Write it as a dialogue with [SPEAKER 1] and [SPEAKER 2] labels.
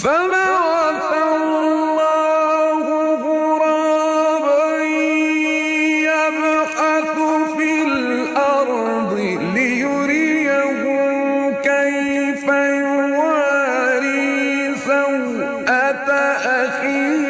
[SPEAKER 1] فبعث الله غرابا يبحث في الأرض ليريه كيف يواري سوءة أخيه